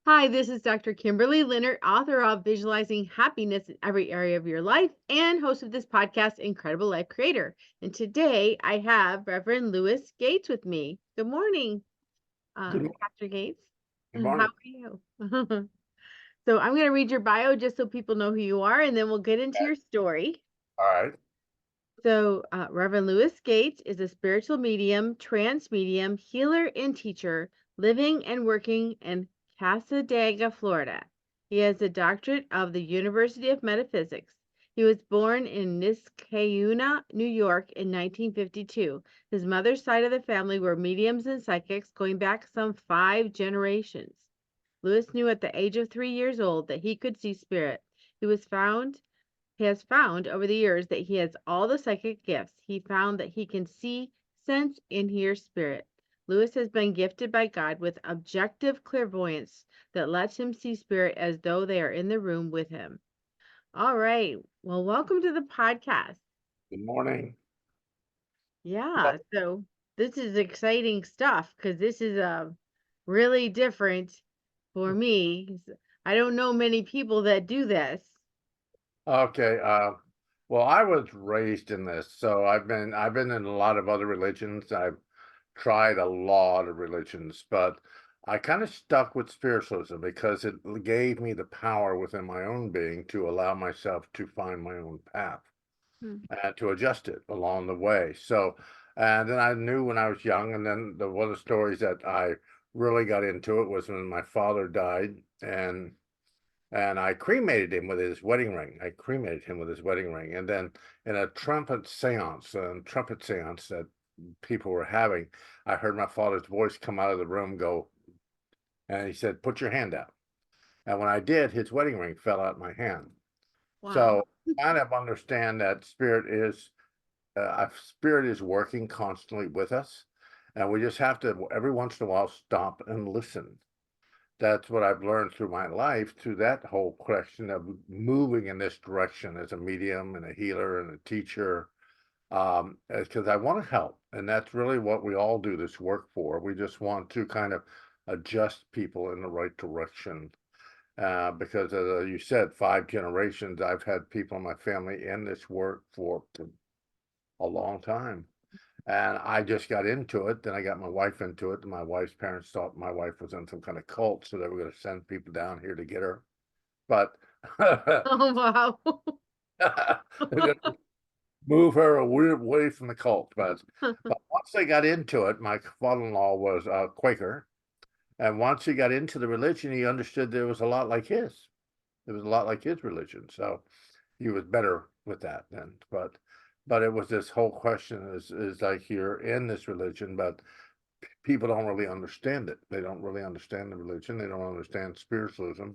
Hi, this is Dr. Kimberley Linert, author of Visualizing Happiness in Every Area of Your Life and host of this podcast, Incredible Life Creator. And today I have Reverend Lewis Gates with me. Good morning, Good, Dr. Gates. good How morning. are you? So I'm going to read your bio just so people know who you are, and then we'll get into your story. All right. So, Reverend Lewis Gates is a spiritual medium, trance medium, healer, and teacher living and working in Cassadaga, Florida. He has a doctorate of the University of Metaphysics. He was born in Niskayuna, New York in 1952. His mother's side of the family were mediums and psychics going back some 5 generations. Lewis knew at the age of 3 years old that he could see spirit. He has found over the years that he has all the psychic gifts. He found that he can see, sense, and hear spirit. Lewis has been gifted by God with objective clairvoyance that lets him see spirit as though they are in the room with him. All right. Well, welcome to the podcast. Good morning. Yeah. So this is exciting stuff because this is really different for me. I don't know many people that do this. Okay. Well, I was raised in this, so I've been in a lot of other religions. I've tried a lot of religions, but I kind of stuck with spiritualism because it gave me the power within my own being to allow myself to find my own path Hmm. and to adjust it along the way. So, and then I knew when I was young, and then one of the stories that I really got into it was when my father died, and I cremated him with his wedding ring. I cremated him with his wedding ring. And then in a trumpet seance that people were having, I heard my father's voice come out of the room go, and he said, "Put your hand out." And when I did, his wedding ring fell out of my hand. Wow. So kind of understand that spirit is working constantly with us. And we just have to, every once in a while, stop and listen. That's what I've learned through my life, through that whole question of moving in this direction as a medium and a healer and a teacher, because I want to help. And that's really what we all do this work for. We just want to kind of adjust people in the right direction. Because as you said, 5 generations, I've had people in my family in this work for a long time. And I just got into it. Then I got my wife into it. And my wife's parents thought my wife was in some kind of cult, so they were going to send people down here to get her. But Oh, wow. they're going to move her away from the cult. But once they got into it, my father-in-law was a Quaker, and once he got into the religion, he understood there was a lot like his. It was a lot like his religion, so he was better with that then. But it was this whole question is like you're in this religion, but people don't really understand it. They don't really understand the religion. They don't understand spiritualism.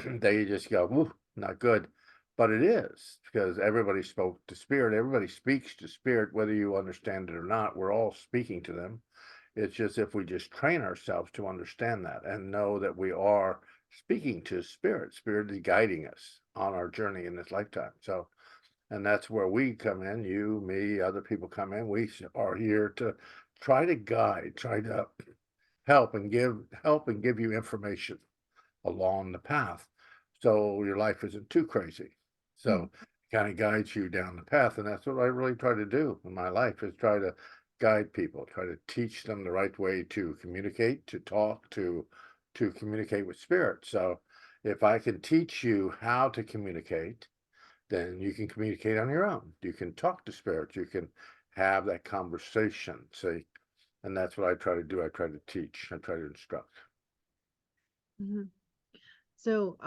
They just go, "Woo, not good." But it is because everybody spoke to spirit. Everybody speaks to spirit, whether you understand it or not. We're all speaking to them. It's just if we just train ourselves to understand that and know that we are speaking to spirit. Spirit is guiding us on our journey in this lifetime. So, and that's where we come in. You, me, other people come in. We are here to try to guide, try to help and give you information along the path so your life isn't too crazy. So it kind of guides you down the path. And that's what I really try to do in my life is try to guide people, try to teach them the right way to communicate, to talk, to communicate with spirit. So if I can teach you how to communicate, then you can communicate on your own. You can talk to spirit. You can have that conversation. See, and that's what I try to do. I try to teach. I try to instruct. Mhm. So,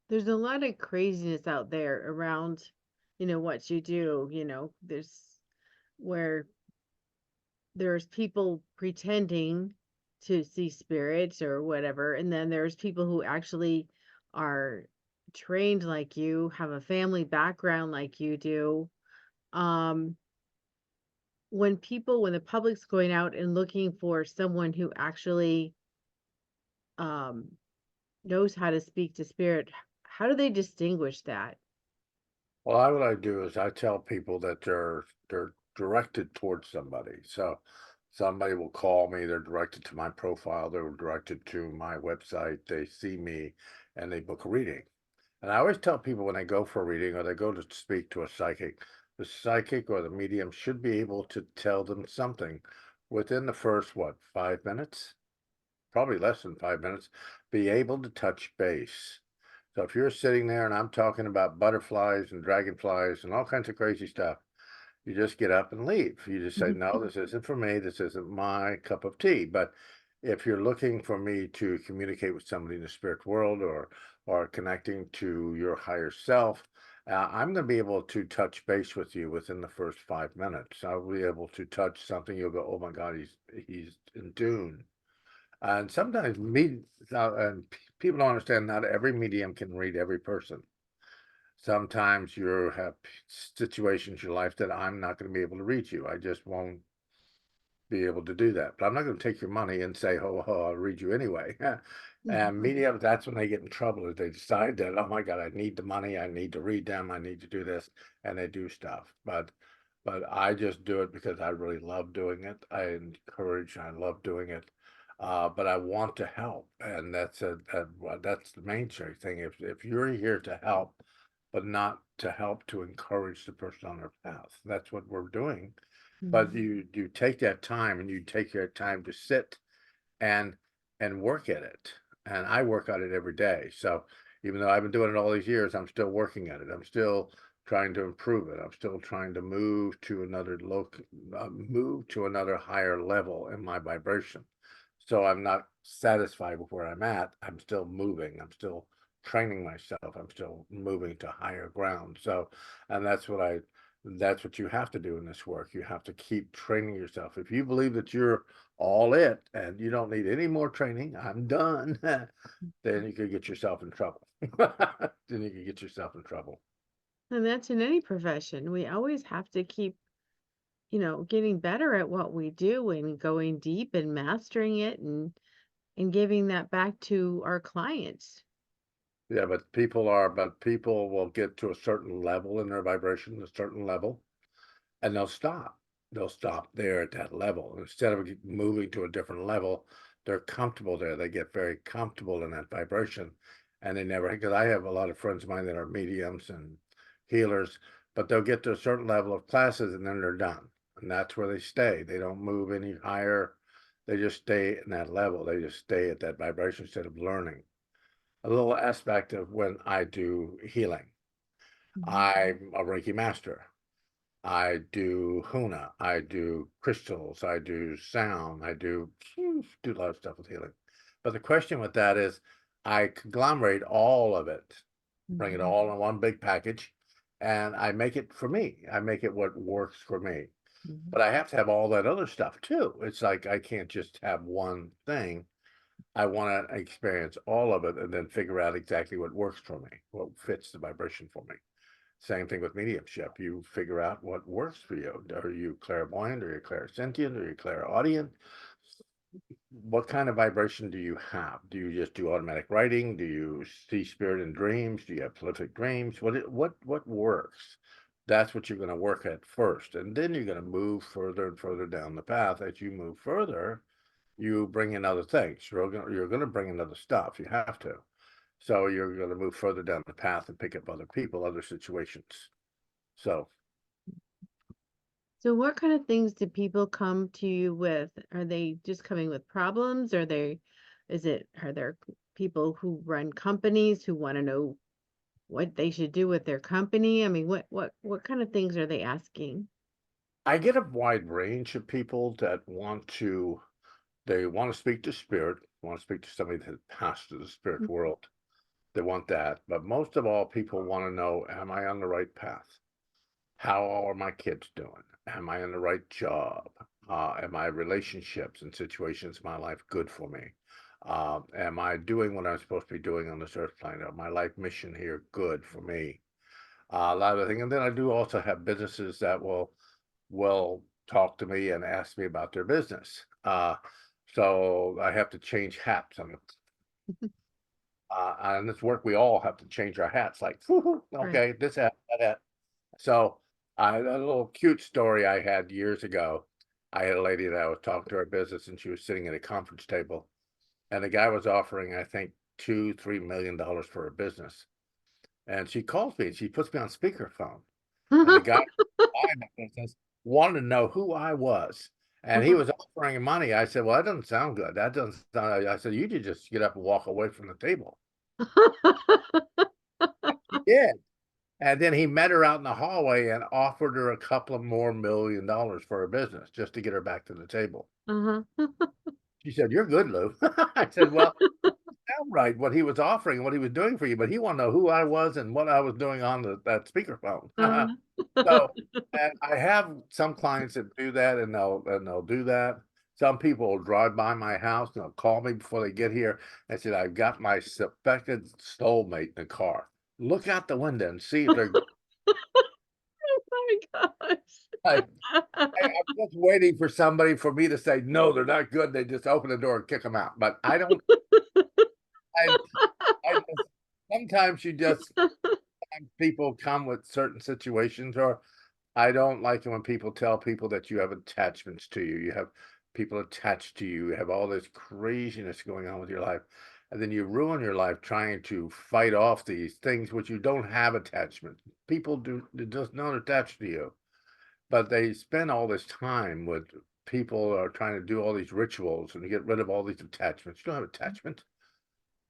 there's a lot of craziness out there around, what you do. Where there's people pretending to see spirits or whatever, and then there's people who actually are trained like you, have a family background like you do. Um, when the public's going out and looking for someone who actually um knows how to speak to spirit, how do they distinguish that? Well, what I do is I tell people that they're directed towards somebody. So Somebody will call me, they're directed to my profile, they're directed to my website, they see me, and they book a reading. And I always tell people when they go for a reading or they go to speak to a psychic, the psychic or the medium should be able to tell them something within the first, what, 5 minutes? Probably less than 5 minutes, be able to touch base. So if you're sitting there and I'm talking about butterflies and dragonflies and all kinds of crazy stuff, you just get up and leave. You just say, no, this isn't for me. This isn't my cup of tea. But if you're looking for me to communicate with somebody in the spirit world or connecting to your higher self, I'm going to be able to touch base with you within the first 5 minutes. I'll be able to touch something. You'll go, oh my God, he's in tune. And sometimes people don't understand, not every medium can read every person. Sometimes you have situations in your life that I'm not going to be able to reach you. I just won't be able to do that. But I'm not going to take your money and say, oh, I'll read you anyway. And mediums, that's when they get in trouble, is they decide that, oh my God, I need the money, I need to read them, I need to do this, and they do stuff. But I just do it because I really love doing it. I love doing it. But I want to help, and that's the main thing. If you're here to help, but not to help to encourage the person on their path, that's what we're doing. But you take that time and you take your time to sit and work at it. And I work on it every day. So even though I've been doing it all these years, I'm still working at it. I'm still trying to improve it. I'm still trying to move to another higher level in my vibration. So I'm not satisfied with where I'm at. I'm still moving. I'm still training myself. I'm still moving to higher ground. So, and that's what you have to do in this work. You have to keep training yourself. If you believe that you're all it and you don't need any more training, I'm done, then you could get yourself in trouble. Then you could get yourself in trouble. And that's in any profession. We always have to keep, getting better at what we do and going deep and mastering it and giving that back to our clients. Yeah, but people will get to a certain level in their vibration, a certain level, and they'll stop. They'll stop there at that level. Instead of moving to a different level, they're comfortable there. They get very comfortable in that vibration. And they never, because I have a lot of friends of mine that are mediums and healers, but they'll get to a certain level of classes and then they're done. And that's where they stay. They don't move any higher. They just stay in that level. They just stay at that vibration instead of learning. A little aspect of when I do healing. I'm a Reiki master. I do Huna, I do crystals, I do sound, I do a lot of stuff with healing. But the question with that is I conglomerate all of it, bring it all in one big package, and I make it for me. I make it what works for me. But I have to have all that other stuff too. It's like I can't just have one thing. I want to experience all of it and then figure out exactly what works for me, what fits the vibration for me. Same thing with mediumship. You figure out what works for you. Are you clairvoyant? Are you clairsentient? Are you clairaudient? What kind of vibration do you have? Do you just do automatic writing? Do you see spirit in dreams? Do you have prolific dreams? What works? That's what you're going to work at first, and then you're going to move further and further down the path. As you move further, you bring in other things. You're going to bring in other stuff. You have to. So you're going to move further down the path and pick up other people, other situations. So So what kind of things do people come to you with? Are they just coming with problems? Are there people who run companies who want to know what they should do with their company? I mean, what kind of things are they asking? I get a wide range of people that they want to speak to spirit, want to speak to somebody that passed to the spirit world. They want that. But most of all, people want to know, am I on the right path? How are my kids doing? Am I in the right job? Am my relationships and situations in my life good for me? Am I doing what I'm supposed to be doing on this earth planet? My life mission here good for me? A lot of things. And then I do also have businesses that will talk to me and ask me about their business. So I have to change hats on it. On this work, we all have to change our hats. Like, Right. okay, this hat, that hat. So a little cute story I had years ago. I had a lady that I was talking to her business, and she was sitting at a conference table, and the guy was offering, I think, $2-3 million for her business. And she calls me and she puts me on speakerphone. And the guy buying the business wanted to know who I was. And he was offering money. I said, well, that doesn't sound good. That doesn't sound, I said, you could just get up and walk away from the table. He did. And then he met her out in the hallway and offered her a couple of more $1 million for her business just to get her back to the table. She said, you're good, Lou. I said, well, sound right what he was offering, what he was doing for you, but he wanted to know who I was and what I was doing on that speakerphone. So, and I have some clients that do that, and they'll do that. Some people will drive by my house and they'll call me before they get here and say, I've got my suspected soulmate in the car. Look out the window and see if they're good. Oh my I, gosh. I'm just waiting for somebody for me to say, no, they're not good. They just open the door and kick them out. But I don't, I, I just, sometimes people come with certain situations, or I don't like it when people tell people that you have attachments to you. You have people attached to you. You have all this craziness going on with your life. And then you ruin your life trying to fight off these things which you don't have attachment. People they're just not attached to you. But they spend all this time with people are trying to do all these rituals and get rid of all these attachments. You don't have attachment.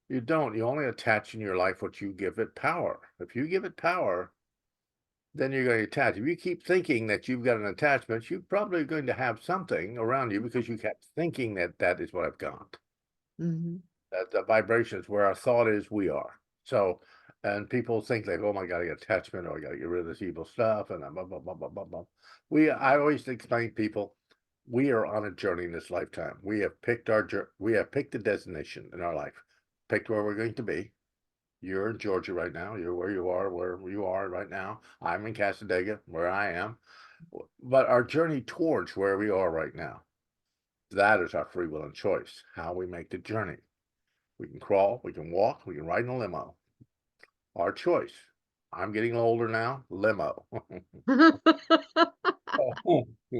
You don't. You only attach in your life what you give it power. If you give it power, then you're going to attach. If you keep thinking that you've got an attachment, you're probably going to have something around you because you kept thinking that that is what I've got. That the vibration is where our thought is, we are. So, and people think like, oh my God, I got attachment, or I got to get rid of this evil stuff, and blah, blah, blah, blah, blah, blah. I always explain to people, we are on a journey in this lifetime. We have picked the destination in our life, picked where we're going to be. You're in Georgia right now. You're where you are right now. I'm in Cassadaga, where I am. But our journey towards where we are right now, that is our free will and choice, how we make the journey. We can crawl, we can walk, we can ride in a limo. Our choice. I'm getting older now, limo. Getting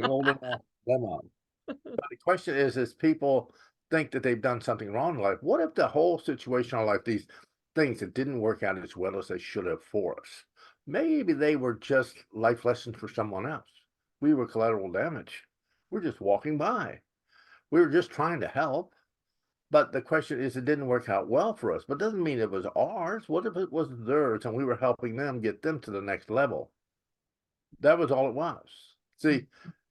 older now, limo. But the question is people think that they've done something wrong in life. What if the whole situation in life, these things that didn't work out as well as they should have for us, maybe they were just life lessons for someone else? We were collateral damage. We're just walking by. We were just trying to help. But the question is, it didn't work out well for us, but doesn't mean it was ours. What if it was theirs and we were helping them get them to the next level? That was all it was. See,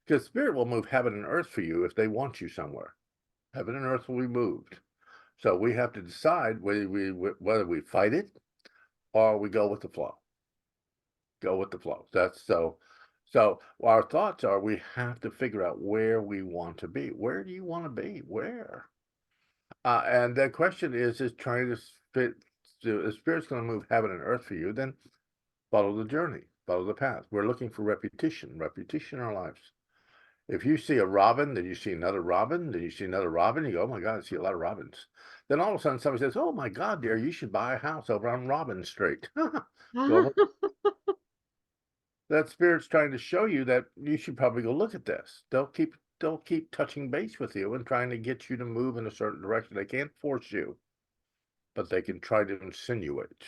because spirit will move heaven and earth for you if they want you somewhere. Heaven and earth will be moved. So we have to decide whether we fight it or we go with the flow. Go with the flow. That's so. So our thoughts are, we have to figure out where we want to be. Where do you want to be? Where? And the question is trying to fit. The spirit's going to move heaven and earth for you. Then follow the journey, follow the path. We're looking for repetition in our lives. If you see a robin, then you see another robin, then you see another robin, you go, oh my God, I see a lot of robins. Then all of a sudden somebody says, oh my God, dear, you should buy a house over on Robin Street. Go that spirit's trying to show you that you should probably go look at this. They'll keep touching base with you and trying to get you to move in a certain direction. They can't force you, but they can try to insinuate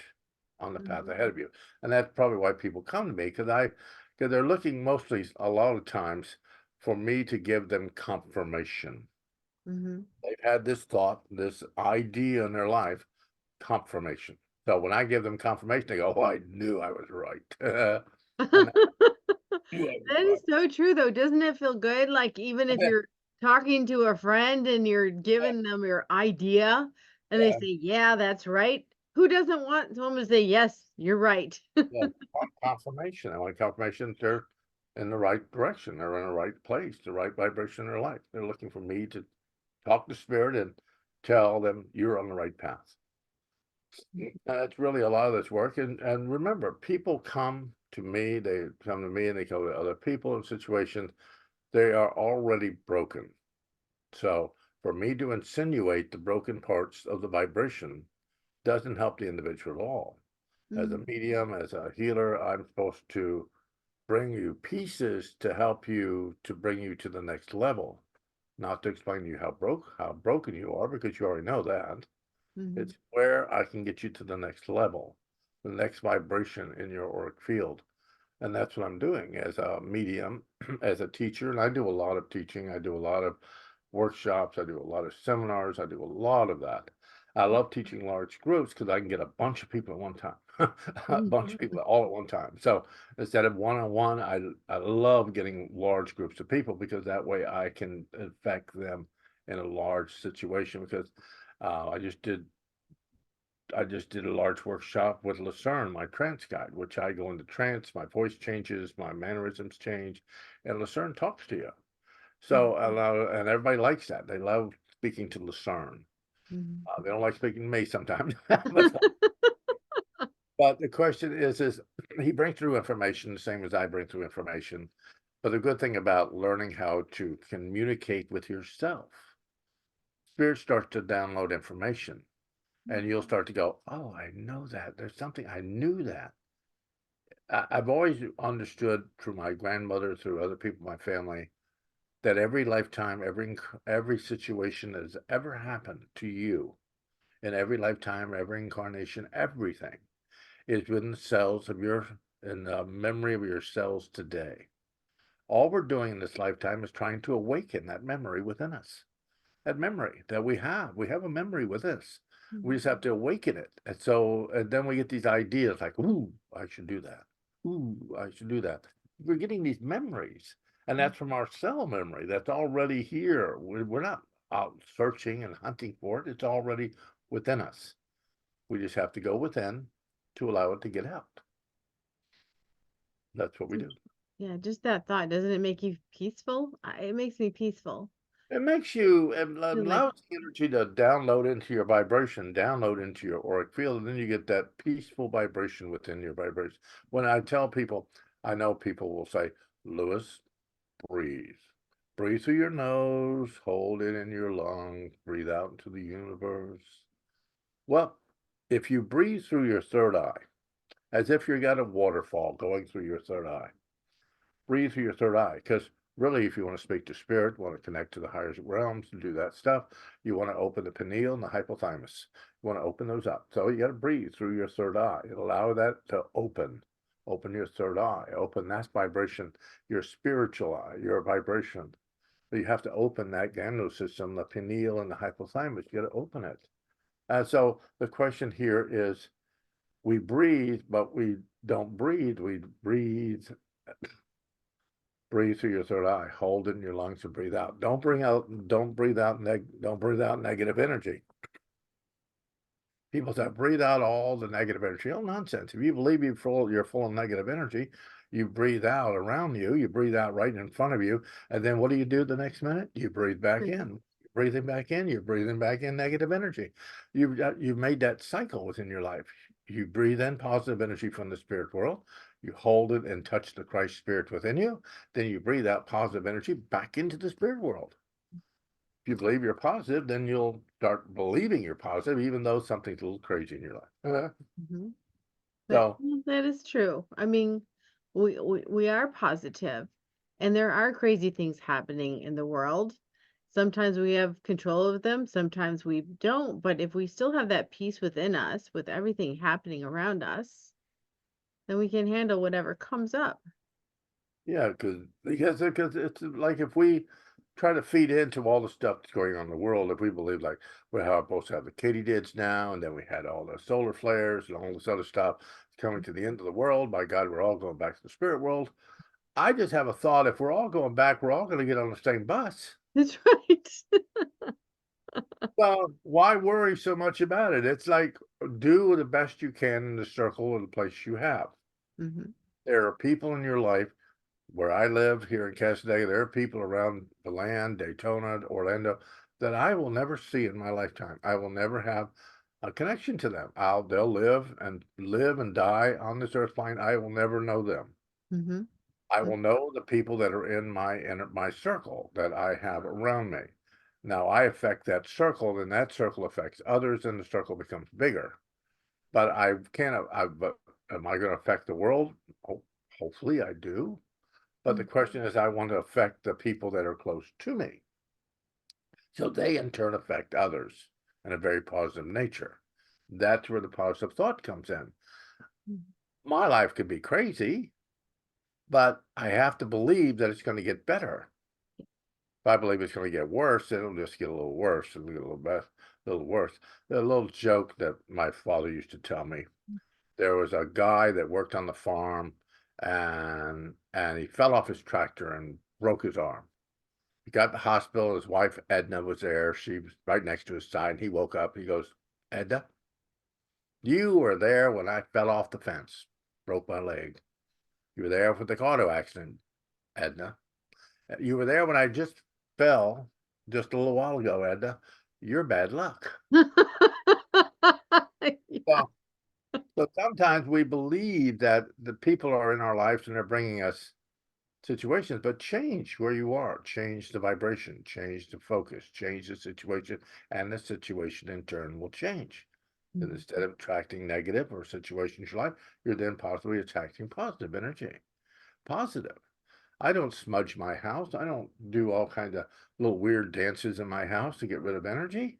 on the path ahead of you. And that's probably why people come to me, because they're looking mostly a lot of times for me to give them confirmation. They've had this thought, this idea in their life, confirmation. So when I give them confirmation, they go, oh, I knew I was right. And That is so true, though. Doesn't it feel good? Like, even if you're talking to a friend and you're giving them your idea and they yeah, say, yeah, that's right. Who doesn't want someone to say, yes, you're right? yeah, confirmation. I want confirmation that they're in the right direction. They're in the right place, the right vibration in their life. They're looking for me to talk to spirit and tell them you're on the right path. That's really a lot of this work. And remember, people come to me, they come to me and they go to other people in situations, they are already broken. So for me to insinuate the broken parts of the vibration doesn't help the individual at all. As a medium, as a healer, I'm supposed to bring you pieces to help you to bring you to the next level, not to explain to you how broken you are, because you already know that. Mm-hmm. It's where I can get you to the next level, the next vibration in your auric field. And that's what I'm doing as a medium, as a teacher. And I do a lot of teaching. I do a lot of workshops. I do a lot of seminars. I do a lot of that. I love teaching large groups because I can get a bunch of people at one time, a bunch of people all at one time. So instead of one-on-one, I love getting large groups of people, because that way I can affect them in a large situation. Because I just did a large workshop with Lucerne, my trance guide, which I go into trance, my voice changes, my mannerisms change, and Lucerne talks to you. So, and everybody likes that. They love speaking to Lucerne. Mm-hmm. They don't like speaking to me sometimes. But the question is he brings through information the same as I bring through information. But the good thing about learning how to communicate with yourself, spirit starts to download information. And you'll start to go, oh, I know that. There's something, I knew that. I've always understood through my grandmother, through other people in my family, that every lifetime, every situation that has ever happened to you, in every lifetime, every incarnation, everything is within the cells of in the memory of your cells today. All we're doing in this lifetime is trying to awaken that memory within us. That memory that we have. We have a memory with us. We just have to awaken it. And then we get these ideas like, ooh, I should do that. Ooh, I should do that. We're getting these memories, and that's from our cell memory. That's already here. We're not out searching and hunting for it. It's already within us. We just have to go within to allow it to get out. That's what we do. Yeah, just that thought. Doesn't it make you peaceful? It makes me peaceful. It Feel like, allows the energy to download into your vibration, download into your auric field, and then you get that peaceful vibration within your vibration. When I tell people, I know people will say, Lewis, breathe. Breathe through your nose, hold it in your lungs, breathe out into the universe. Well, if you breathe through your third eye, as if you got a waterfall going through your third eye, breathe through your third eye, because really, if you want to speak to spirit, want to connect to the higher realms and do that stuff, you want to open the pineal and the hypothalamus. You want to open those up. So you got to breathe through your third eye. Allow that to open. Open your third eye. Open that vibration, your spiritual eye, your vibration. So you have to open that ganglia system, the pineal and the hypothalamus. You got to open it. And so the question here is, we breathe, but we don't breathe. We breathe through your third eye. Hold it in your lungs and breathe out. Don't breathe out negative energy. People say breathe out all the negative energy. Oh, nonsense. If you believe you're full of negative energy, you breathe out around you, you breathe out right in front of you, and then what do you do the next minute? You breathe back in. Breathing back in, you're breathing back in negative energy. You've made that cycle within your life. You breathe in positive energy from the spirit world. You hold it and touch the Christ spirit within you. Then you breathe out positive energy back into the spirit world. If you believe you're positive, then you'll start believing you're positive, even though something's a little crazy in your life. mhm. But So, that is true. I mean, we are positive, and there are crazy things happening in the world. Sometimes we have control of them, sometimes we don't. But if we still have that peace within us, with everything happening around us, then we can handle whatever comes up. yeah, because it's like if we try to feed into all the stuff that's going on in the world, if we believe like we're supposed to have the katydids now, and then we had all the solar flares and all this other stuff coming to the end of the world, by God, we're all going back to the spirit world. I just have a thought: if we're all going back, we're all going to get on the same bus. That's right. So why worry so much about it? It's like, do the best you can in the circle of the place you have. Hmm. There are people in your life where I live here in Cassadaga. There are people around the land, Daytona, Orlando, that I will never see in my lifetime. I will never have a connection to them. They'll live and die on this earth plane. I will never know them. Hmm. I will know the people that are in my circle that I have around me. Now I affect that circle, and that circle affects others, and the circle becomes bigger. But I can't. But am I going to affect the world? Hopefully I do. But the question is, I want to affect the people that are close to me. So they in turn affect others in a very positive nature. That's where the positive thought comes in. My life could be crazy, but I have to believe that it's going to get better. If I believe it's going to get worse, it'll just get a little worse and get a little worse. A little joke that my father used to tell me. There was a guy that worked on the farm, and he fell off his tractor and broke his arm. He got to the hospital. His wife Edna was there. She was right next to his side. And he woke up. He goes, "Edna, you were there when I fell off the fence, broke my leg. You were there for the auto accident, Edna. You were there when I just fell just a little while ago, Edna. You're bad luck." Yeah. So sometimes we believe that the people are in our lives and they're bringing us situations, but change where you are, change the vibration, change the focus, change the situation, and the situation in turn will change. And instead of attracting negative or situations in your life, you're then possibly attracting positive energy. Positive. I don't smudge my house. I don't do all kinds of little weird dances in my house to get rid of energy.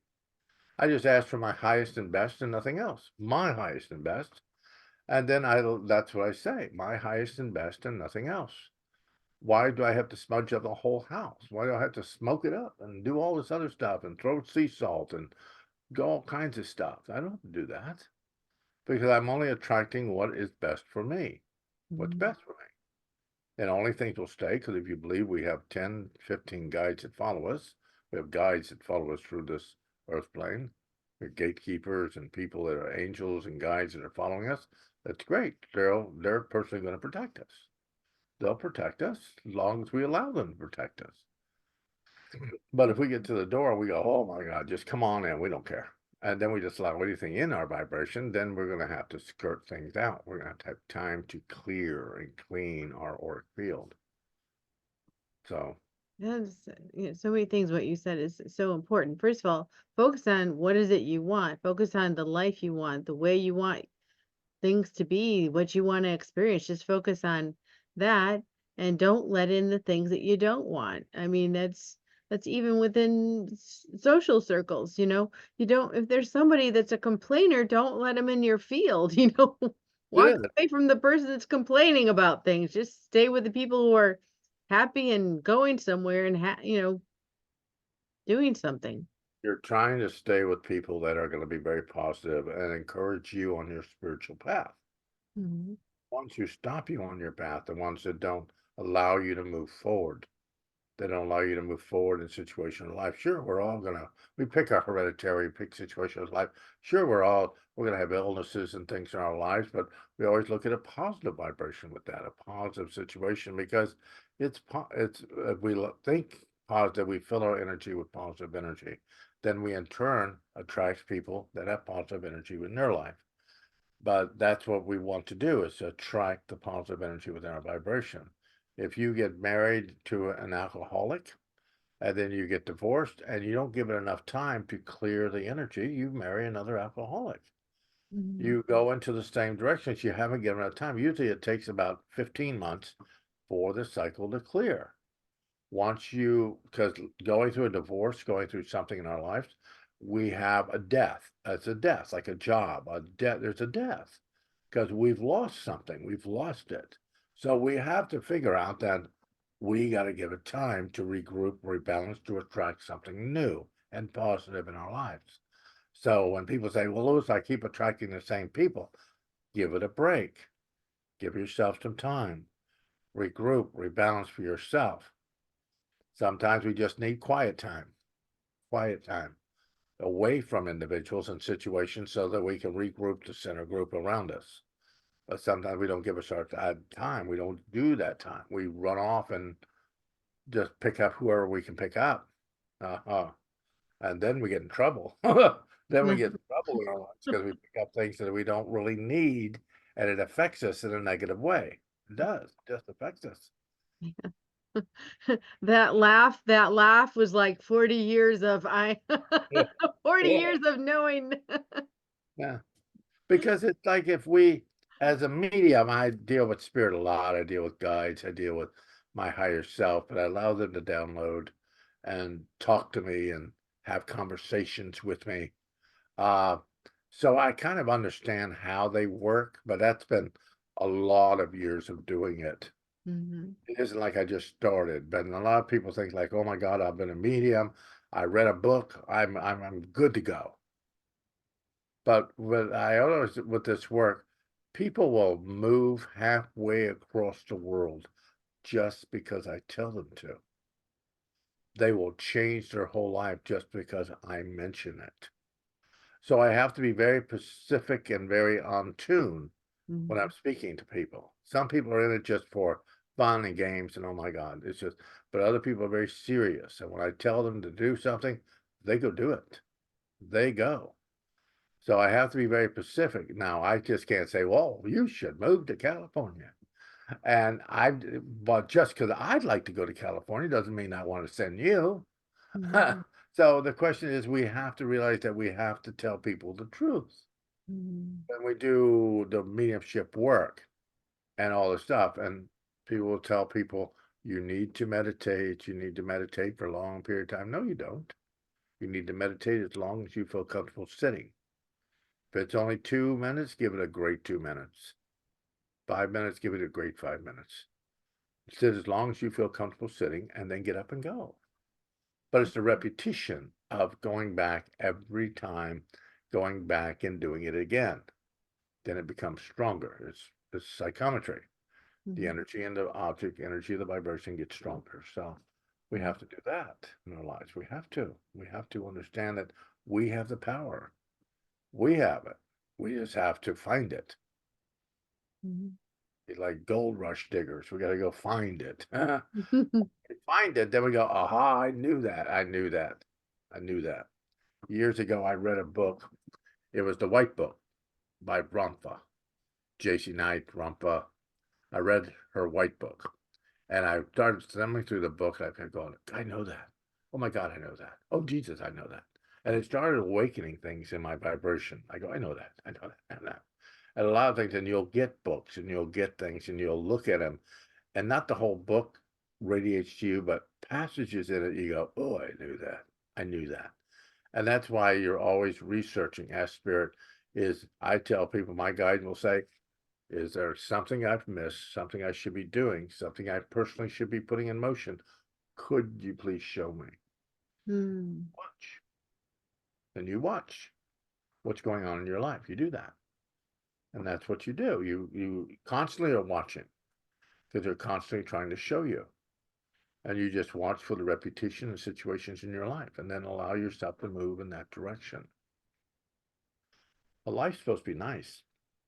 I just ask for my highest and best and nothing else. My highest and best. And then that's what I say, my highest and best and nothing else. Why do I have to smudge up the whole house? Why do I have to smoke it up and do all this other stuff and throw sea salt and do all kinds of stuff? I don't have to do that because I'm only attracting what is best for me. What's best for me? And only things will stay because if you believe we have 10, 15 guides that follow us, we have guides that follow us through this earth plane. We're gatekeepers and people that are angels and guides that are following us. That's great. They're personally going to protect us. They'll protect us as long as we allow them to protect us. But if we get to the door, we go, "Oh my God, just come on in. We don't care." And then we just allow anything in our vibration, then we're going to have to skirt things out. We're going to have time to clear and clean our auric field. So, That's, so many things. What you said is so important. First of all, focus on what is it you want. Focus on the life you want, the way you want things to be, what you want to experience. Just focus on that and don't let in the things that you don't want. I mean, that's even within social circles, You don't, if there's somebody that's a complainer, don't let them in your field, Walk yeah, away from the person that's complaining about things. Just stay with the people who are happy and going somewhere and doing something. you're trying to stay with people that are going to be very positive and encourage you on your spiritual path. Mhm. Ones who stop you on your path, the ones that don't allow you to move forward. They don't allow you to move forward in situation of life. Sure, we pick a hereditary, pick situation of life. Sure, we're gonna have illnesses and things in our lives, but we always look at a positive vibration with that, a positive situation, because if we think positive, we fill our energy with positive energy. Then we in turn attract people that have positive energy in their life. But that's what we want to do, is to attract the positive energy within our vibration. If you get married to an alcoholic and then you get divorced and you don't give it enough time to clear the energy, you marry another alcoholic. Mhm. You go into the same direction. You haven't given enough time. Usually it takes about 15 months for the cycle to clear. Because going through a divorce, going through something in our lives, we have a death. It's a death, like a job, a death. There's a death because we've lost something. We've lost it. So we have to figure out that we got to give it time to regroup, rebalance, to attract something new and positive in our lives. So when people say, "Well, Louis, I keep attracting the same people," give it a break. Give yourself some time. Regroup, rebalance for yourself. Sometimes we just need quiet time away from individuals and situations so that we can regroup the center group around us. But sometimes we don't give us our time. We don't do that time. We run off and just pick up whoever we can pick up. Uh-huh. And then we get in trouble. Then we get in trouble in our lives because we pick up things that we don't really need and it affects us in a negative way. It does. It just affects us. That laugh was like 40 years of I Yeah. 40 Yeah. years of knowing. Yeah. Because it's like if we As a medium, I deal with spirit a lot. I deal with guides. I deal with my higher self, and I allow them to download and talk to me and have conversations with me. Uh, so I kind of understand how they work, but that's been a lot of years of doing it. Mhm. It isn't like I just started, but a lot of people think like, "Oh my God, I've been a medium. I read a book. I'm good to go." But with I always with this work, people will move halfway across the world just because I tell them to. They will change their whole life just because I mention it. So I have to be very specific and very on tune when I'm Mhm. speaking to people. Some people are in it just for fun and games and oh my God, it's just, but other people are very serious. And when I tell them to do something, they go do it. They go. So I have to be very specific. Now, I just can't say, well, you should move to California. And but just because I'd like to go to California doesn't mean I want to send you. Mhm. So the question is, we have to realize that we have to tell people the truth. Mhm. When we do the mediumship work and all this stuff, and people will tell people, you need to meditate, you need to meditate for a long period of time. No, you don't. You need to meditate as long as you feel comfortable sitting. If it's only 2 minutes, give it a great 2 minutes. 5 minutes, give it a great 5 minutes. Sit as long as you feel comfortable sitting and then get up and go. But it's the repetition of going back every time, going back and doing it again. Then it becomes stronger. It's psychometry. The Mhm. energy and the object, energy of the vibration gets stronger. So we have to do that in our lives. We have to. We have to understand that we have the power. We have it. We just have to find it. Mhm. Like gold rush diggers. We got to go find it. Mhm. Find it, then we go, aha, I knew that. I knew that. I knew that. Years ago, I read a book. It was The White Book by Rampa, J.C. Knight, Rampa. I read her White Book. And I started thumbing through the book, and I kept going, I know that. Oh my God, I know that. Oh Jesus, I know that. And it started awakening things in my vibration. I go, I know that. I know that. I know that. And a lot of things, and you'll get books and you'll get things and you'll look at them, and not the whole book radiates to you, but passages in it, you go, oh, I knew that. I knew that. And that's why you're always researching as spirit is. I tell people, my guide will say, is there something I've missed, something I should be doing, something I personally should be putting in motion? Could you please show me? Mm. Watch. And you watch what's going on in your life. You do that. And that's what you do. You constantly are watching because they're constantly trying to show you. And you just watch for the repetition and situations in your life and then allow yourself to move in that direction. A life's supposed to be nice,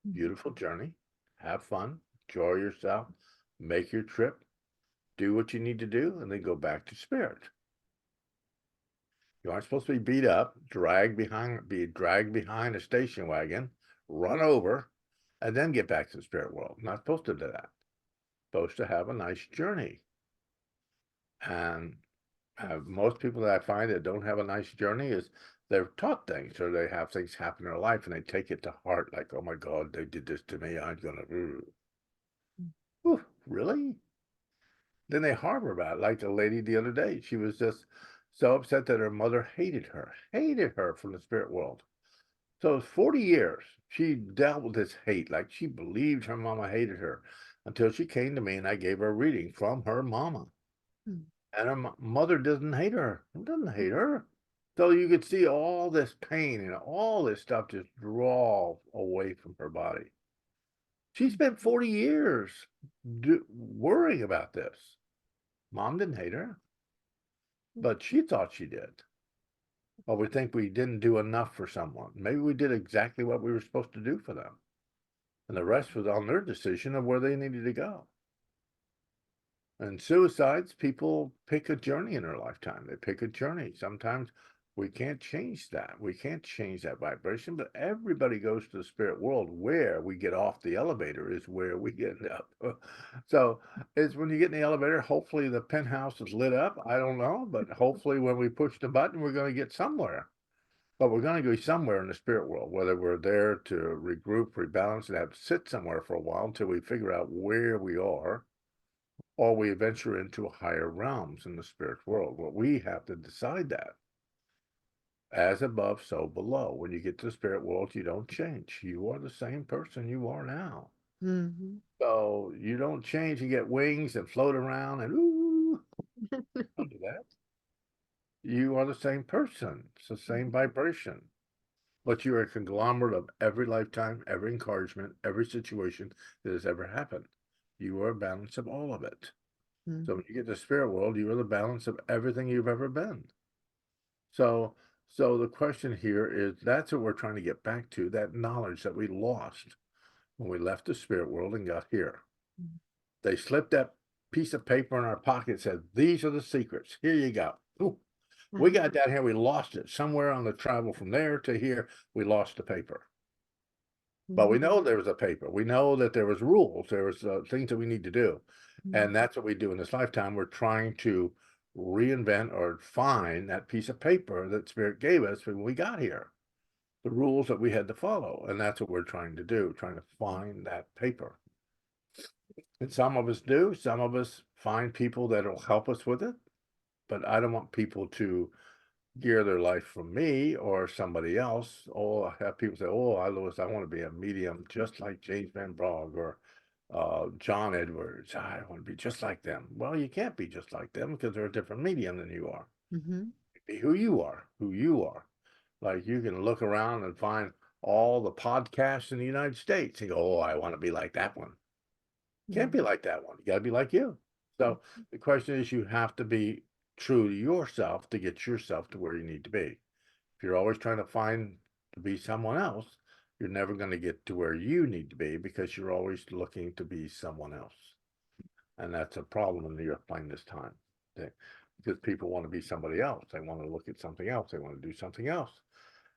Mhm. beautiful journey, have fun, enjoy yourself, make your trip, do what you need to do, and then go back to spirit. You aren't supposed to be beat up, be dragged behind a station wagon, run over, and then get back to the spirit world. Not supposed to do that. Supposed to have a nice journey. And most people that I find that don't have a nice journey is they're taught things or they have things happen in their life and they take it to heart like, oh my God, they did this to me. I'm gonna, really? Then they harbor about it. Like the lady the other day, she was just so upset that her mother hated her from the spirit world. So it's 40 years she dealt with this hate, like she believed her mama hated her until she came to me and I gave her a reading from her mama. Mm. And her mother doesn't hate her. Doesn't hate her. So you could see all this pain and all this stuff just draw away from her body. She spent 40 years worrying about this. Mom didn't hate her, but she thought she did. Well, we think we didn't do enough for someone. Maybe we did exactly what we were supposed to do for them. And the rest was on their decision of where they needed to go. And suicides, people pick a journey in their lifetime. They pick a journey. Sometimes we can't change that. We can't change that vibration, but everybody goes to the spirit world. Where we get off the elevator is where we end up. So it's when you get in the elevator, hopefully the penthouse is lit up. I don't know, but hopefully when we push the button, we're going to get somewhere. but we're going to go somewhere in the spirit world, whether we're there to regroup, rebalance, and have to sit somewhere for a while until we figure out where we are, or we venture into higher realms in the spirit world. Well, we have to decide that. As above, so below. When you get to the spirit world, you don't change. You are the same person you are now. Mm-hmm. So you don't change. You get wings and float around and ooh, don't do that. You are the same person. It's the same vibration. But you're a conglomerate of every lifetime, every encouragement, every situation that has ever happened. You are a balance of all of it. So when you get to the spirit world, you are the balance of everything you've ever been. So the question here is, that's what we're trying to get back to, that knowledge that we lost when we left the spirit world and got here. They slipped that piece of paper in our pocket and said, these are the secrets. Here you go. Ooh, we got that here. We lost it somewhere on the travel from there to here. We lost the paper. But we know there was a paper. We know that there was rules. There was things that we need to do. And that's what we do in this lifetime. We're trying to reinvent or find that piece of paper that Spirit gave us when we got here, the rules that we had to follow. And that's what we're trying to do, trying to find that paper. And some of us do. Some of us find people that will help us with it. But I don't want people to gear their life from me or somebody else. Oh, I have people say, oh, I want to be a medium just like James Van Bragg or John Edwards. I want to be just like them. Well, you can't be just like them because they're a different medium than you are. Be who you are, who you are. Like you can look around and find all the podcasts in the United States and go, oh, I want to be like that one. Can't be like that one. You got to be like you. So the question is, you have to be true to yourself to get yourself to where you need to be. If you're always trying to be someone else, you're never going to get to where you need to be because you're always looking to be someone else. And that's a problem in the earth plane this time. Because people want to be somebody else. They want to look at something else. They want to do something else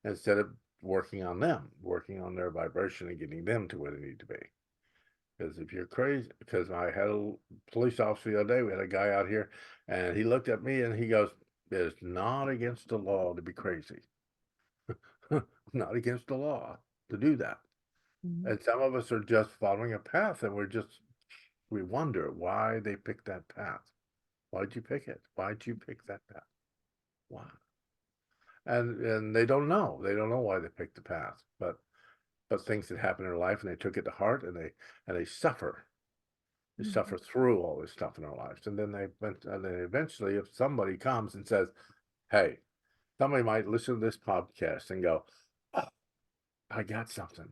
instead of working on them, working on their vibration and getting them to where they need to be. Because if you're crazy, because I had a police officer the other day, we had a guy out here, and he looked at me and he goes, it's not against the law to be crazy. Not against the law to do that. And some of us are just following a path and we wonder why they picked that path. Why'd you pick it? Why'd you pick that path? Why? And they don't know. They don't know why they picked the path. But things that happen in their life and they took it to heart and they suffer. They suffer through all this stuff in their lives. And then they eventually, if somebody comes and says, hey, somebody might listen to this podcast and go, oh, I got something.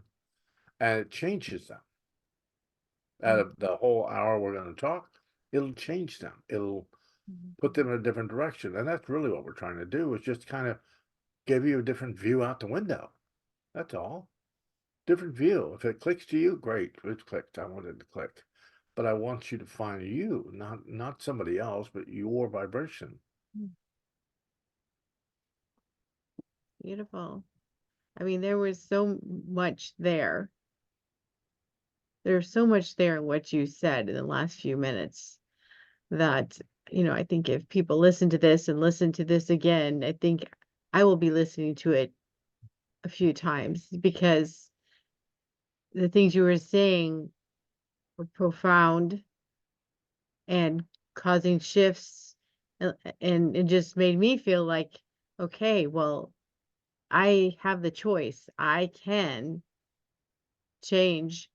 And it changes them. Out of the whole hour we're going to talk, it'll change them. It'll put them in a different direction. And that's really what we're trying to do, is just kind of give you a different view out the window. That's all. Different view. If it clicks to you, great. It's clicked. I want it to click. But I want you to find you, not somebody else, but your vibration. Beautiful. I mean, there was so much there. There's so much there in what you said in the last few minutes that, I think if people listen to this and listen to this again, I think I will be listening to it a few times because the things you were saying were profound and causing shifts, and it just made me feel like, okay, well, I have the choice. I can change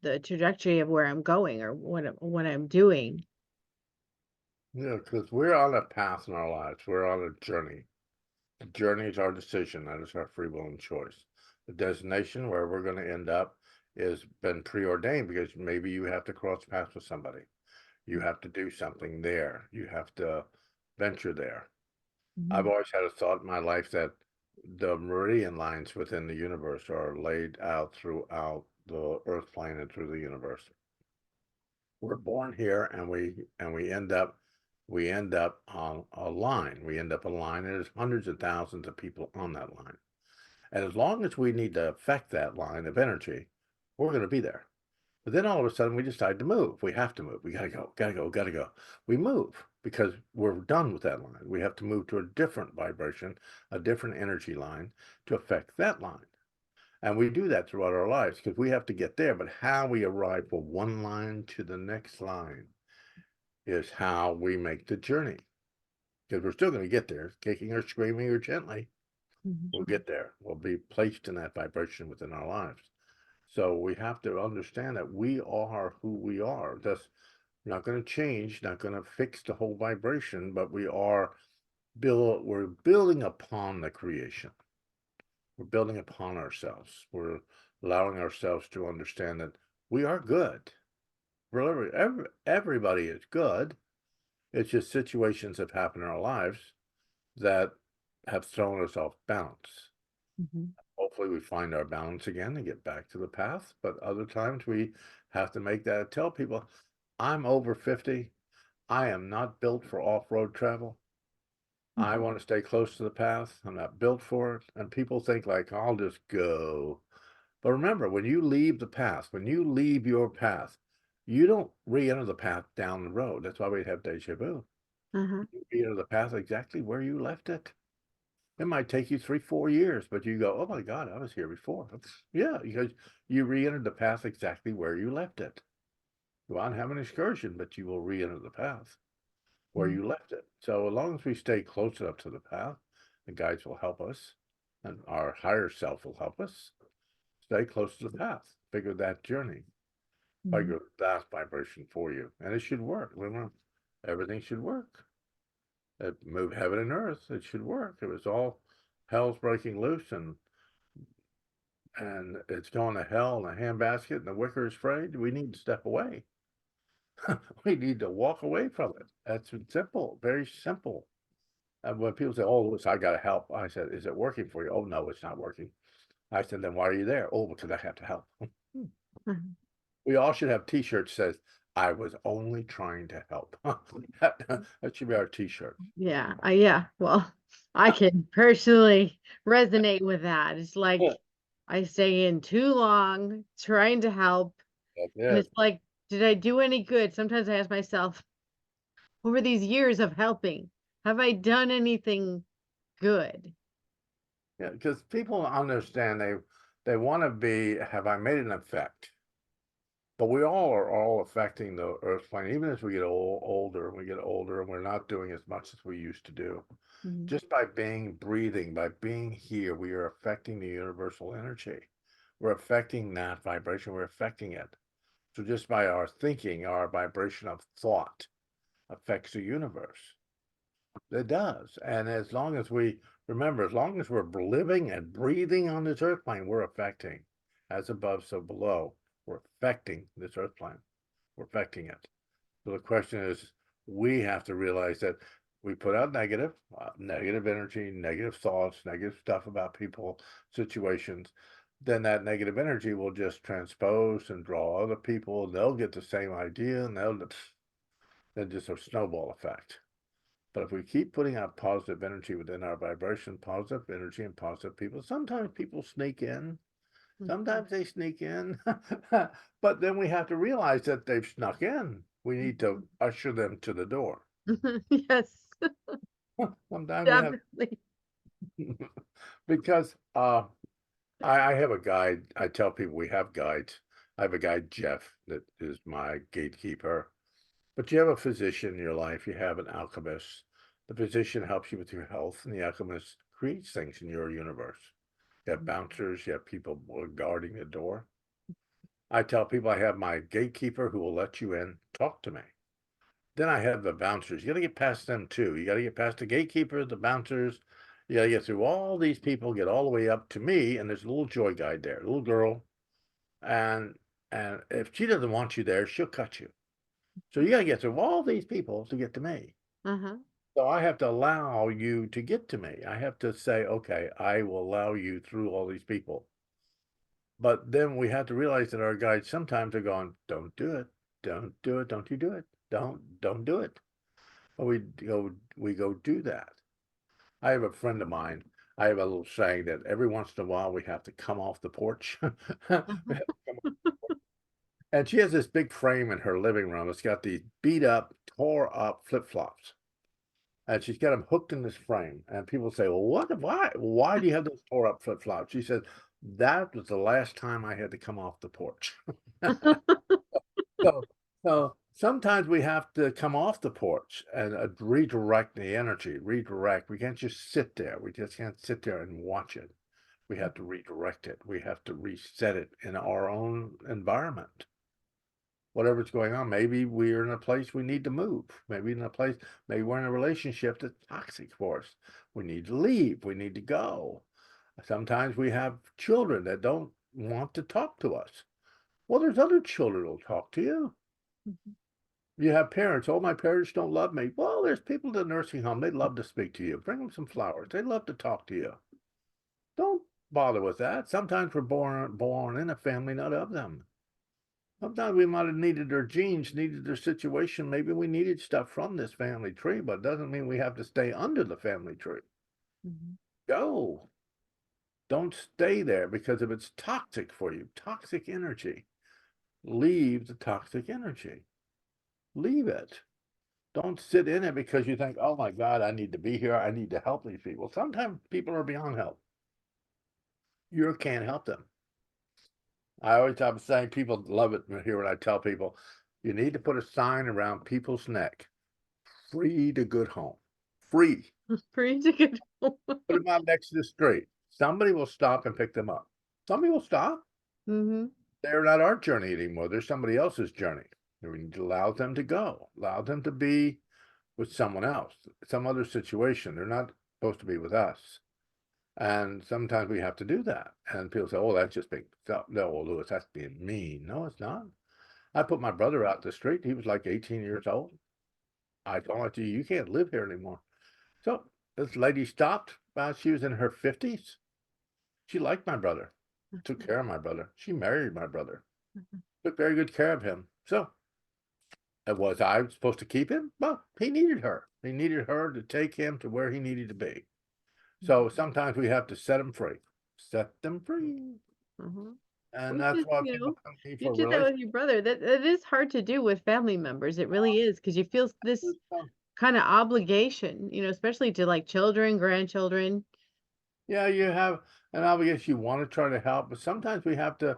the trajectory of where I'm going or what I'm doing. Yeah, because we're on a path in our lives. We're on a journey. The journey is our decision. That is our free will and choice. The destination where we're going to end up has been preordained because maybe you have to cross paths with somebody. You have to do something there. You have to venture there. I've always had a thought in my life that the meridian lines within the universe are laid out throughout the earth plane and through the universe. We're born here and we end up on a line. We end up a line, and there's hundreds of thousands of people on that line. And as long as we need to affect that line of energy, we're going to be there. But then all of a sudden we decide to move. We have to move. We gotta go, gotta go, gotta go. We move because we're done with that line. We have to move to a different vibration, a different energy line to affect that line. And we do that throughout our lives because we have to get there. But how we arrive from one line to the next line is how we make the journey. Because we're still going to get there, kicking or screaming or gently. We'll get there. We'll be placed in that vibration within our lives. So we have to understand that we are who we are. That's not going to change, not going to fix the whole vibration, but we're building upon the creation. We're building upon ourselves. We're allowing ourselves to understand that we are good. Everybody is good. It's just situations have happened in our lives that have thrown us off balance. Hopefully we find our balance again and get back to the path. But other times we have to make that tell people, I'm over 50. I am not built for off-road travel. I want to stay close to the path. I'm not built for it. And people think like, I'll just go. But remember, when you leave the path, when you leave your path, you don't re-enter the path down the road. That's why we have deja vu. You re-enter the path exactly where you left it. It might take you 3, 4 years, but you go, oh my God, I was here before. Yeah, because you re-entered the path exactly where you left it. You won't have an excursion, but you will re-enter the path where you left it. So as long as we stay close enough to the path, the guides will help us, and our higher self will help us stay close to the path, figure that journey, figure that vibration for you. And it should work. Remember, everything should work. It moved heaven and earth. It should work. It was all hell's breaking loose and it's going to hell in a handbasket and the wicker is frayed. We need to step away. We need to walk away from it. That's simple, very simple. And when people say, oh, I got to help, I said, is it working for you? Oh, no, it's not working. I said, then why are you there? Oh, because I have to help. We all should have t-shirts that says, I was only trying to help. That should be our t-shirt. Yeah. Yeah. Well, I can personally resonate with that. It's like I stay in too long trying to help. That's And it. it's like, did I do any good? Sometimes I ask myself, over these years of helping, have I done anything good? Yeah, because people understand they want to be, have I made an effect? But we all are all affecting the earth plane, even as we get older, and we're not doing as much as we used to do. Just by breathing, by being here, we are affecting the universal energy. We're affecting that vibration, we're affecting it. So just by our thinking, our vibration of thought affects the universe. It does. And as long as remember, as long as we're living and breathing on this earth plane, we're affecting. As above, so below. We're affecting this earth plane. We're affecting it. So the question is, we have to realize that we put out negative energy, negative thoughts, negative stuff about people, situations. Then that negative energy will just transpose and draw other people, and they'll get the same idea, and then just a snowball effect. But if we keep putting out positive energy within our vibration, positive energy and positive people, sometimes people sneak in. Sometimes they sneak in. But then we have to realize that they've snuck in. We need to usher them to the door. Yes, Sometimes we have definitely. because I have a guide. I tell people we have guides. I have a guide, Jeff, that is my gatekeeper. But you have a physician in your life, you have an alchemist. The physician helps you with your health, and the alchemist creates things in your universe. You have bouncers, you have people guarding the door. I tell people I have my gatekeeper who will let you in, talk to me. Then I have the bouncers. You got to get past them too. You got to get past the gatekeeper, the bouncers. You got to get through all these people, get all the way up to me, and there's a little joy guide there, a little girl. And if she doesn't want you there, she'll cut you. So you got to get through all these people to get to me. So I have to allow you to get to me. I have to say, okay, I will allow you through all these people. But then we have to realize that our guides sometimes are going, don't do it. Don't do it. Don't you do it. Don't do it. But we go do that. I have a friend of mine. I have a little saying that every once in a while we have to come off the porch. And she has this big frame in her living room. It's got these beat up, tore up flip-flops. And she's got them hooked in this frame. And people say, well, why do you have those tore up flip-flops? She said, that was the last time I had to come off the porch. So, so sometimes we have to come off the porch and redirect the energy, redirect. We can't just sit there. We just can't sit there and watch it. We have to redirect it. We have to reset it in our own environment. Whatever's going on, maybe we're in a place we need to move. Maybe we're in a relationship that's toxic for us. We need to leave. We need to go. Sometimes we have children that don't want to talk to us. Well, there's other children who'll talk to you. Mhm. You have parents, oh, my parents don't love me. Well, there's people in the nursing home, they'd love to speak to you. Bring them some flowers. They'd love to talk to you. Don't bother with that. Sometimes we're born in a family, not of them. Sometimes we might have needed their genes, needed their situation. Maybe we needed stuff from this family tree, but it doesn't mean we have to stay under the family tree. Mhm. Go. Don't stay there, because if it's toxic for you, toxic energy, leave the toxic energy. Leave it. Don't sit in it because you think, oh my God, I need to be here. I need to help these people. Sometimes people are beyond help. You can't help them. I always have saying, people love it here when I tell people, you need to put a sign around people's neck, free to good home. Free. Pretty good. Put them out next to the street. Somebody will stop and pick them up. Somebody will stop. Mm-hmm. They're not our journey anymore. They're somebody else's journey. We need to allow them to go, allow them to be with someone else, some other situation. They're not supposed to be with us. And sometimes we have to do that. And people say, oh, that's just being, no, well, Lewis, that's being mean. No, it's not. I put my brother out the street. He was like 18 years old. I told him, you can't live here anymore. So this lady stopped. She was in her 50s. She liked my brother, took care of my brother. She married my brother, took very good care of him. So was I supposed to keep him? Well, he needed her. He needed her to take him to where he needed to be. So sometimes we have to set them free. Set them free. Mm-hmm. And Which that's is, why people come to me you for did that with relationships. your brother. That is hard to do with family members. It really is, because you feel this kind of obligation, especially to like children, grandchildren. Yeah, you have an obligation. You want to try to help, but sometimes we have to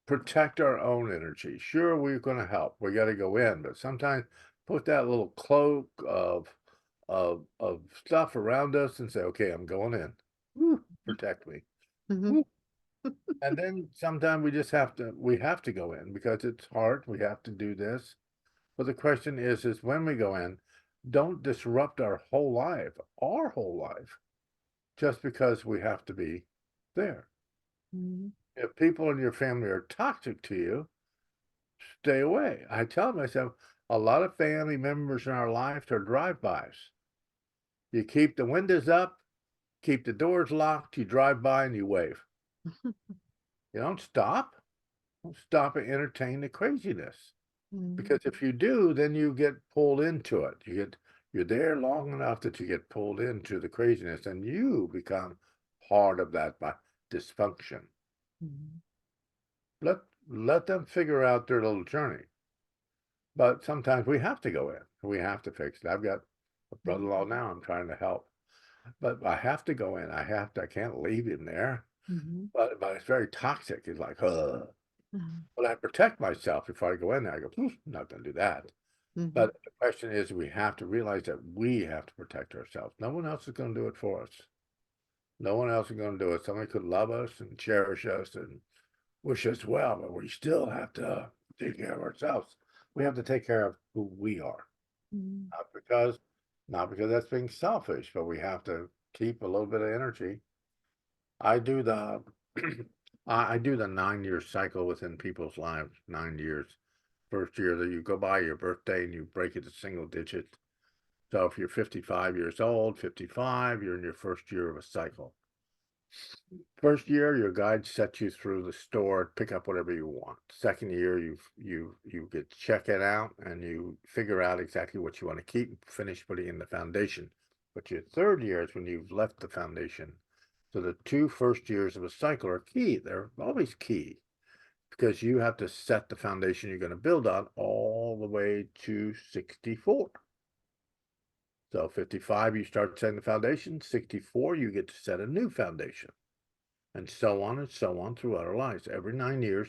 protect our own energy. Sure, we're going to help. We got to go in, but sometimes put that little cloak of stuff around us and say, okay, I'm going in. Woo, protect me. Mm-hmm. Woo. And then sometimes we have to go in because it's hard. We have to do this. But the question is when we go in, don't disrupt our whole life, just because we have to be there. Mm-hmm. If people in your family are toxic to you, stay away. I tell myself, a lot of family members in our life are drive-bys. You keep the windows up, keep the doors locked, you drive by and you wave. You don't stop. Don't stop and entertain the craziness. Mm-hmm. Because if you do, then you get pulled into it. You're there long enough that you get pulled into the craziness and you become part of that by dysfunction. Mm-hmm. Let them figure out their little journey. But sometimes we have to go in. We have to fix it. I've got a brother-in-law now I'm trying to help. But I have to go in. I can't leave him there. Mm-hmm. But it's very toxic. It's like, but I protect myself before I go in there. I go, I'm not going to do that. Mm-hmm. But the question is, we have to realize that we have to protect ourselves. No one else is going to do it for us. No one else is going to do it. Somebody could love us and cherish us and wish us well, but we still have to take care of ourselves. We have to take care of who we are. Mm-hmm. Not because, not because that's being selfish, but we have to keep a little bit of energy. I do the I do the 9 year cycle within people's lives, 9 years. First year that you go by your birthday and you break it to single digits. So if you're 55 years old, 55, you're in your first year of a cycle. First year, your guide sets you through the store, pick up whatever you want. Second year, you get check it out and you figure out exactly what you want to keep, finish putting in the foundation. But your third year is when you've left the foundation. So the 2 first years of a cycle are key. They're always key. because you have to set the foundation you're going to build on all the way to 64. So 55, you start setting the foundation. 64, you get to set a new foundation, and so on throughout our lives. Every 9 years,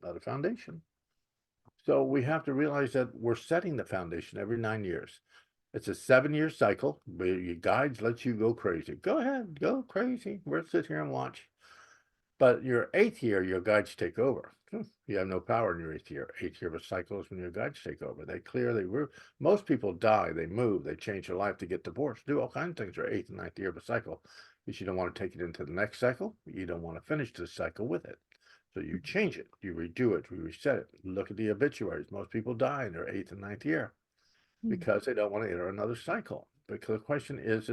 another foundation. So we have to realize that we're setting the foundation every 9 years. It's a 7-year cycle. But your guides let you go crazy. Go ahead, go crazy. We'll sit here and watch. But your 8th year, your guides take over. You have no power in your 8th year. 8th year of a cycle is when your guides take over. They clear, most people die, they move, they change their life, to get divorced, do all kinds of things for 8th and 9th year of a cycle. Because you don't want to take it into the next cycle. You don't want to finish the cycle with it. So you change it, you redo it, you reset it. Look at the obituaries. Most people die in their 8th and 9th year because they don't want to enter another cycle. Because the question is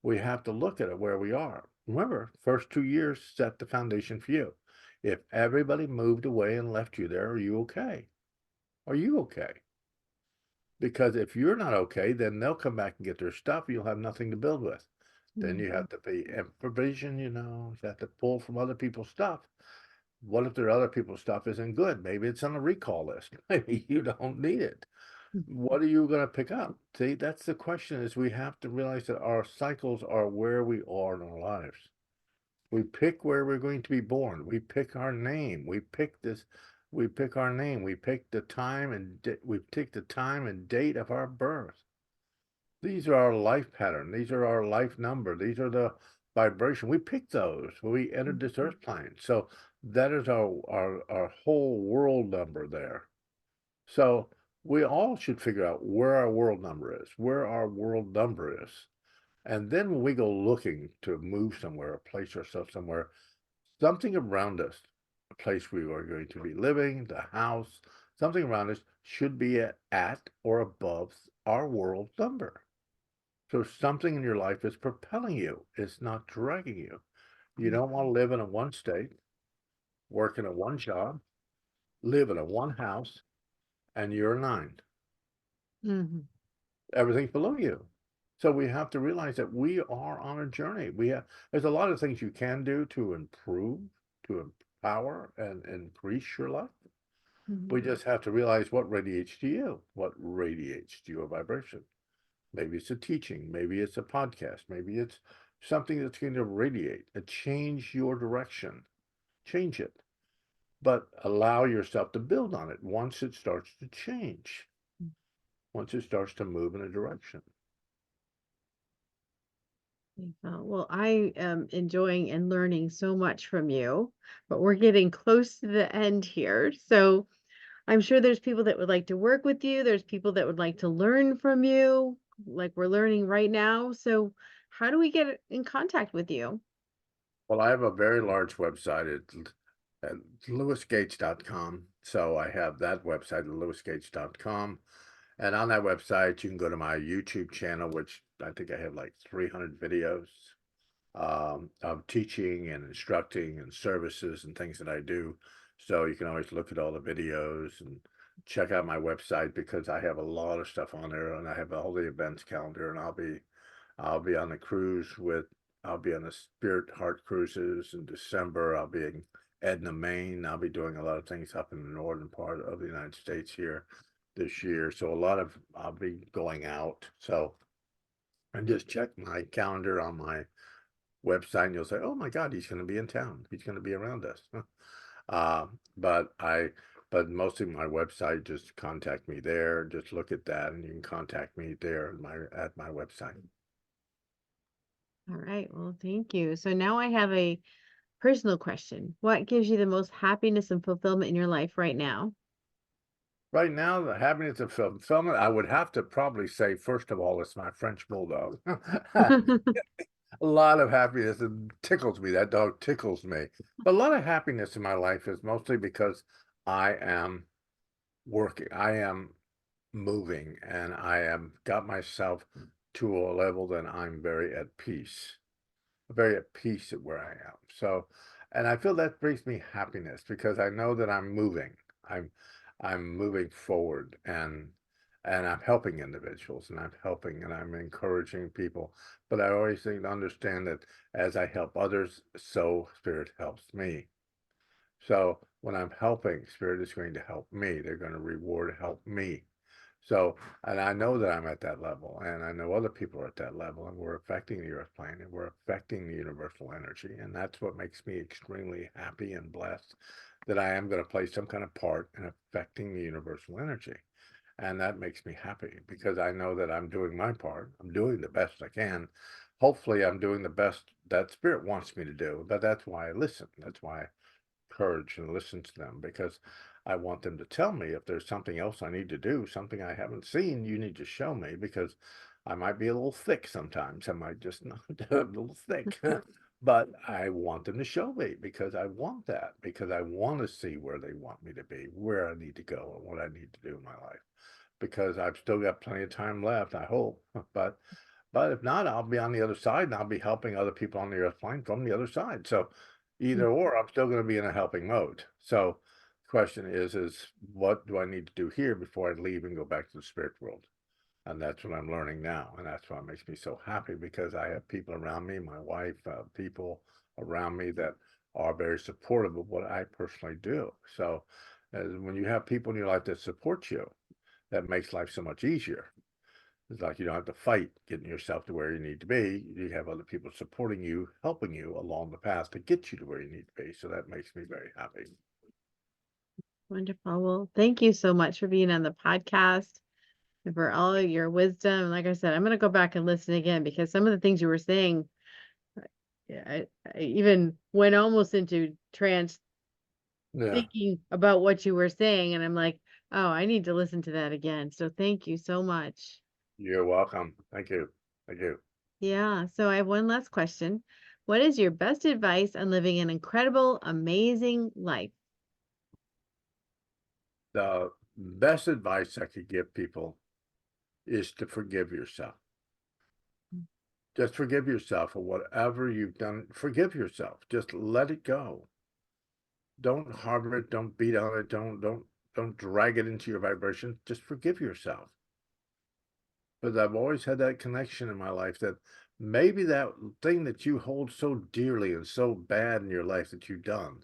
we have to look at it where we are. Remember, first 2 years set the foundation for you. If everybody moved away and left you there, are you okay? Are you okay? Because if you're not okay, then they'll come back and get their stuff. You'll have nothing to build with. Then you have to pay provision, you have to pull from other people's stuff. What if their other people's stuff isn't good? Maybe it's on a recall list. Maybe you don't need it. What are you going to pick up? See, that's the question, is we have to realize that our cycles are where we are in our lives. We pick where we're going to be born. We pick our name. We pick our name. We pick the time we pick the time and date of our birth. These are our life pattern. These are our life number. These are the vibration. We pick those when we entered this earth plane. So that is our whole world number there. So we all should figure out where our world number is, And then when we go looking to move somewhere or place ourselves somewhere, something around us, a place we are going to be living, the house, something around us should be at or above our world number. So something in your life is propelling you. It's not dragging you. You don't want to live in a one state, work in a one job, live in a one house, and you're a 9. Everything's below you. So we have to realize that we are on a journey. There's a lot of things you can do to improve, to empower, and increase your life. We just have to realize what radiates to you, your vibration. Maybe it's a teaching, maybe it's a podcast, maybe it's something that's going to radiate, change your direction, change it, but allow yourself to build on it once it starts to change, once it starts to move in a direction. Well, I am enjoying and learning so much from you, but we're getting close to the end here. So I'm sure there's people that would like to work with you. There's people that would like to learn from you, like we're learning right now. So how do we get in contact with you? Well, I have a very large website at lewisgates.com. So I have that website at lewisgates.com. And on that website, you can go to my YouTube channel, which I think I have like 300 videos of teaching and instructing and services and things that I do. So you can always look at all the videos and check out my website, because I have a lot of stuff on there, and I have all the events calendar, and I'll be on the cruise I'll be on the Spirit Heart cruises in December. I'll be in Edna, Maine. I'll be doing a lot of things up in the northern part of the United States here this year. So I'll be going out. So, and just check my calendar on my website and you'll say, oh my God, he's going to be in town. He's going to be around us. But mostly my website, just contact me there. Just look at that and you can contact me there at my website. All right. Well, thank you. So now I have a personal question. What gives you the most happiness and fulfillment in your life right now? Right now, the happiness of fulfillment, I would have to probably say, first of all, it's my French bulldog. A lot of happiness. It tickles me. That dog tickles me. But a lot of happiness in my life is mostly because I am working. I am moving, and I am got myself to a level that I'm very at peace at where I am. So, and I feel that brings me happiness because I know that I'm moving. I'm I'm moving forward, and I'm helping individuals, and I'm encouraging people. But I always need to understand that as I help others, so Spirit helps me. So when I'm helping, Spirit is going to help me. They're going to help me. So, and I know that I'm at that level, and I know other people are at that level, and we're affecting the earth plane, and we're affecting the universal energy. And that's what makes me extremely happy and blessed, that I am going to play some kind of part in affecting the universal energy. And that makes me happy because I know that I'm doing my part. I'm doing the best I can. Hopefully, I'm doing the best that Spirit wants me to do. But that's why I listen. That's why I encourage and listen to them, because I want them to tell me if there's something else I need to do, something I haven't seen. You need to show me, because I might be a little thick sometimes. I might just not a little thick. But I want them to show me, because I want that, because I want to see where they want me to be, where I need to go, and what I need to do in my life, because I've still got plenty of time left, I hope. But if not, I'll be on the other side, and I'll be helping other people on the earth plane from the other side. So either or, I'm still going to be in a helping mode. So the question is what do I need to do here before I leave and go back to the spirit world? And that's what I'm learning now. And that's what makes me so happy, because I have people around me, my wife, people around me that are very supportive of what I personally do. So when you have people in your life that support you, that makes life so much easier. It's like you don't have to fight getting yourself to where you need to be. You have other people supporting you, helping you along the path to get you to where you need to be. So that makes me very happy. Wonderful. Well, thank you so much for being on the podcast and for all of your wisdom. Like I said, I'm going to go back and listen again, because some of the things you were saying, yeah, I even went almost into trance Yeah, thinking about what you were saying. And I'm like, oh, I need to listen to that again. So thank you so much. you're welcome. Thank you. Thank you. Yeah. So I have one last question. What is your best advice on living an incredible, amazing life? The best advice I could give people is to forgive yourself. Just forgive yourself for whatever you've done. Forgive yourself. Just let it go. Don't harbor it. Don't beat on it. Don't drag it into your vibration. Just forgive yourself. But I've always had that connection in my life that maybe that thing that you hold so dearly and so bad in your life that you've done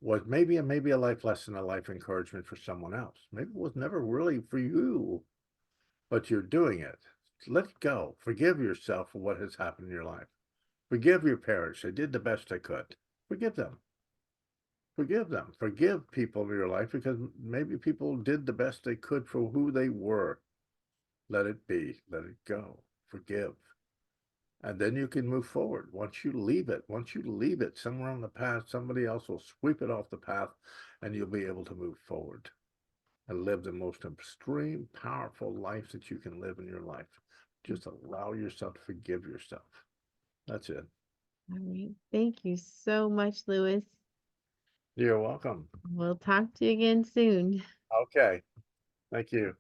was maybe a life lesson, a life encouragement for someone else. Maybe it was never really for you, but you're doing it. Let it go. Forgive yourself for what has happened in your life. Forgive your parents. They did the best they could. Forgive them. Forgive them. Forgive people in your life, because maybe people did the best they could for who they were. Let it be. Let it go. Forgive. And then you can move forward. Once you leave it somewhere on the path, somebody else will sweep it off the path, and you'll be able to move forward and live the most extreme, powerful life that you can live in your life. Just allow yourself to forgive yourself. That's it. All right. Thank you so much, Lewis. You're welcome. We'll talk to you again soon. Okay. Thank you.